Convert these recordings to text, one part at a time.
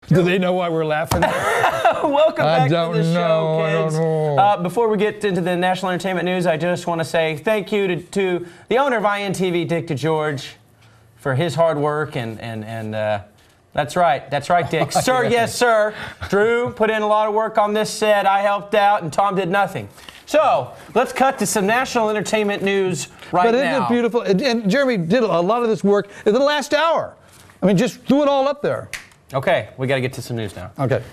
Do they know why we're laughing? Welcome back to the show, kids. I don't know. Before we get into the national entertainment news, I just want to say thank you to the owner of INTV, Dick DeGeorge, for his hard work and that's right, Dick. Sir, yeah. yes, sir. Drew put in a lot of work on this set. I helped out, and Tom did nothing. So let's cut to some national entertainment news right now. But isn't it beautiful? And Jeremy did a lot of this work in the last hour. I mean, just threw it all up there. Okay, we got to get to some news now. Okay.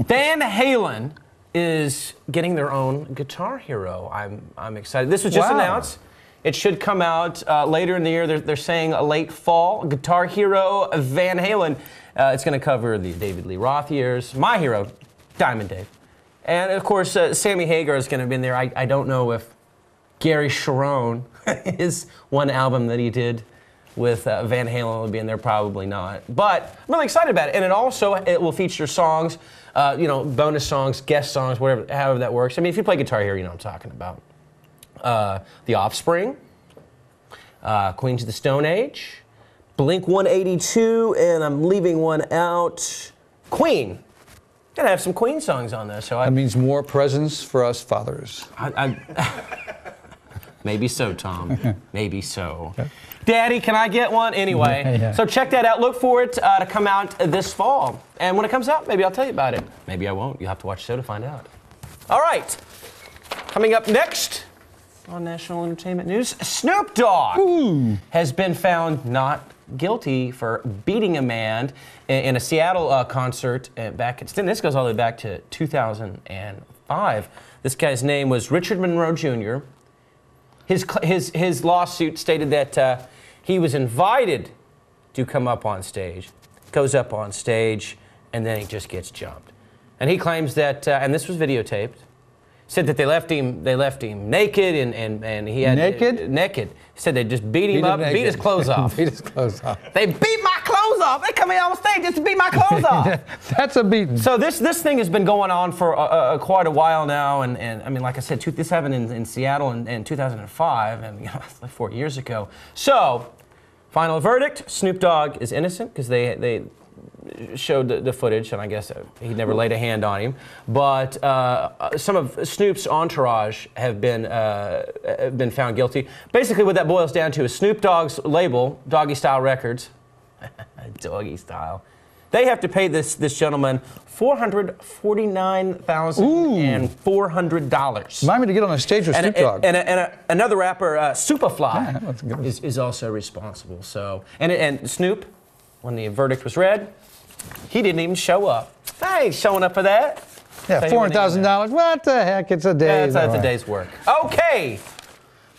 Van Halen is getting their own Guitar Hero. I'm excited. This was just announced. It should come out later in the year. They're saying a late fall. Guitar Hero Van Halen. It's going to cover the David Lee Roth years. My hero, Diamond Dave. And of course, Sammy Hagar is going to be in there. I don't know if Gary Sharon, his one album that he did with Van Halen will be in there, probably not. But I'm really excited about it. And it will feature songs, bonus songs, guest songs, whatever, however that works. I mean, if you play Guitar Hero, you know what I'm talking about. The Offspring, Queens of the Stone Age, Blink 182, and I'm leaving one out, Queen. Gonna have some Queen songs on this. So that means more presents for us fathers. Maybe so, Tom. Maybe so. Daddy, can I get one? Anyway, yeah. So check that out. Look for it to come out this fall. And when it comes out, maybe I'll tell you about it. Maybe I won't. You'll have to watch the show to find out. All right. Coming up next on National Entertainment News, Snoop Dogg has been found not guilty for beating a man in a Seattle concert this goes all the way back to 2005. This guy's name was Richard Monroe Jr. His lawsuit stated that he was invited to come up on stage, goes up on stage, and then he just gets jumped. And he claims that, and this was videotaped, said that they left him naked and he had naked. He said they just beat him up, beat his clothes off. Beat his clothes off. They beat my clothes off. They come in on stage just to beat my clothes off. That's a beating. So this thing has been going on for quite a while now, and I mean, like I said, this happened in Seattle in 2005, and like 4 years ago. So, final verdict: Snoop Dogg is innocent because they showed the footage, and I guess he never laid a hand on him. But some of Snoop's entourage have been found guilty. Basically, what that boils down to is Snoop Dogg's label, Doggy Style Records, Doggy Style, they have to pay this gentleman $449,400. Remind me to get on a stage with Snoop Dogg. And another rapper, Superfly, is also responsible. So, and Snoop, when the verdict was read, he didn't even show up. I ain't showing up for that. Yeah, $400,000. What the heck? It's a day. That's a day's work. Okay,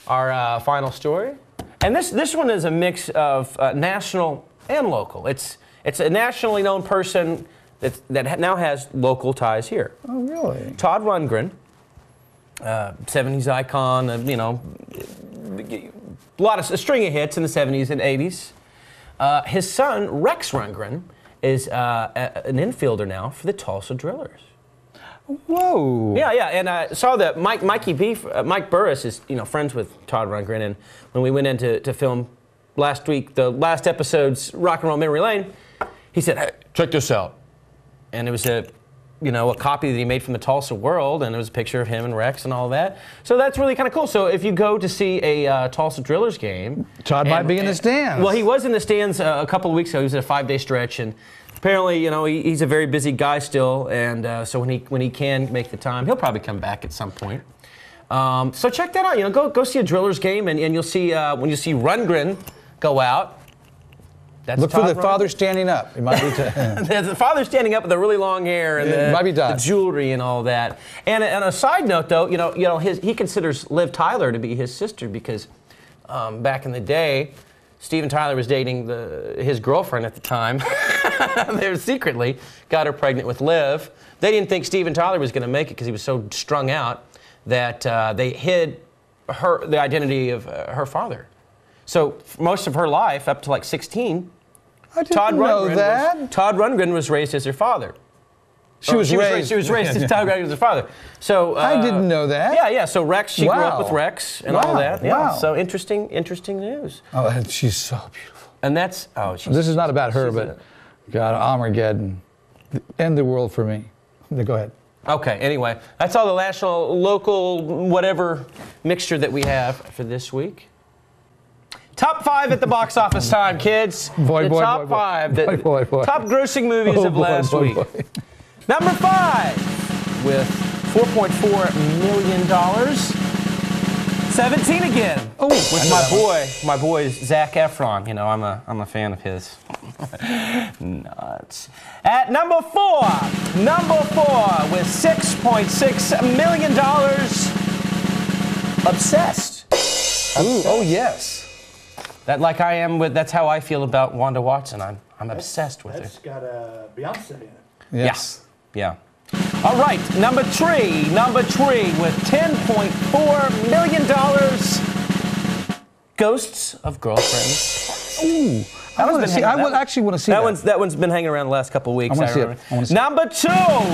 our final story, and this one is a mix of national and local. It's a nationally known person that now has local ties here. Oh, really? Todd Rundgren, 70s icon. A string of hits in the 70s and 80s. His son, Rex Rundgren, is an infielder now for the Tulsa Drillers. Whoa. Yeah, and I saw that Mike Burris is friends with Todd Rundgren, and when we went in to film last week, the last episode's Rock and Roll Memory Lane, he said, "Hey, check this out," and it was a copy that he made from the Tulsa World, and it was a picture of him and Rex and all that. So that's really kind of cool. So if you go to see a Tulsa Drillers game, Todd might be in the stands. Well, he was in the stands a couple of weeks ago. He was at a 5-day stretch, and apparently, he's a very busy guy still. And so when he can make the time, he'll probably come back at some point. So check that out. Go see a Drillers game, and you'll see when you see Rundgren go out. Look for the father standing up. It might be There's the father standing up with the really long hair and the jewelry and all that. And on a side note, though, he considers Liv Tyler to be his sister because back in the day, Steven Tyler was dating his girlfriend at the time. They secretly got her pregnant with Liv. They didn't think Steven Tyler was going to make it because he was so strung out that they hid the identity of her father. So most of her life, up to like 16, Todd Rundgren was raised as her father. She was raised as Todd Rundgren was her father. So I didn't know that. Yeah. So Rex, she grew up with Rex and all that. Yeah. Wow. So interesting news. Oh, and she's so beautiful. And that's this is not about her, but God, Armageddon. End the world for me. Go ahead. Okay, anyway, that's all the national, local, whatever mixture that we have for this week. Top 5 at the box office time, kids. Top 5. The top grossing movies of last week. Number 5 with $4.4 million. 17 again. Oh, with my boy Zac Efron. You know, I'm a fan of his. Nuts. At number 4 with $6.6 million. Obsessed. Ooh, oh yes. That like I am with. That's how I feel about Wanda Watson. I'm obsessed with her. That's got a Beyonce in it. Yes. Yeah. All right, number 3 with $10.4 million. Ghosts of Girlfriends. Ooh, I actually want to see that. That one's been hanging around the last couple of weeks. I want to see it. I want to see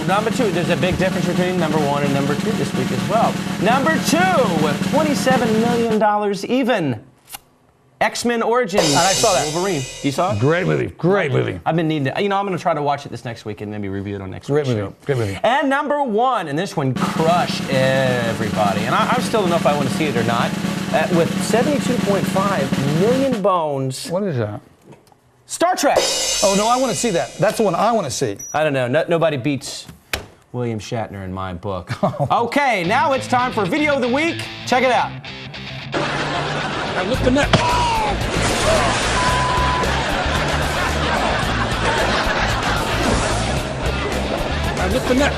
Number 2. There's a big difference between number 1 and number 2 this week as well. Number 2 with $27 million even. X-Men Origins. And I saw that. Wolverine. You saw it? Great movie. Great movie. I've been needing to. You know, I'm going to try to watch it this next week and maybe review it on next week's show. Great movie. And number 1, and this one crushed everybody. And I still don't know if I want to see it or not. With 72.5 million bones. What is that? Star Trek. Oh no, I want to see that. That's the one I want to see. I don't know. Nobody beats William Shatner in my book. Okay, now it's time for Video of the Week. Check it out. I lift the net. I lift the net.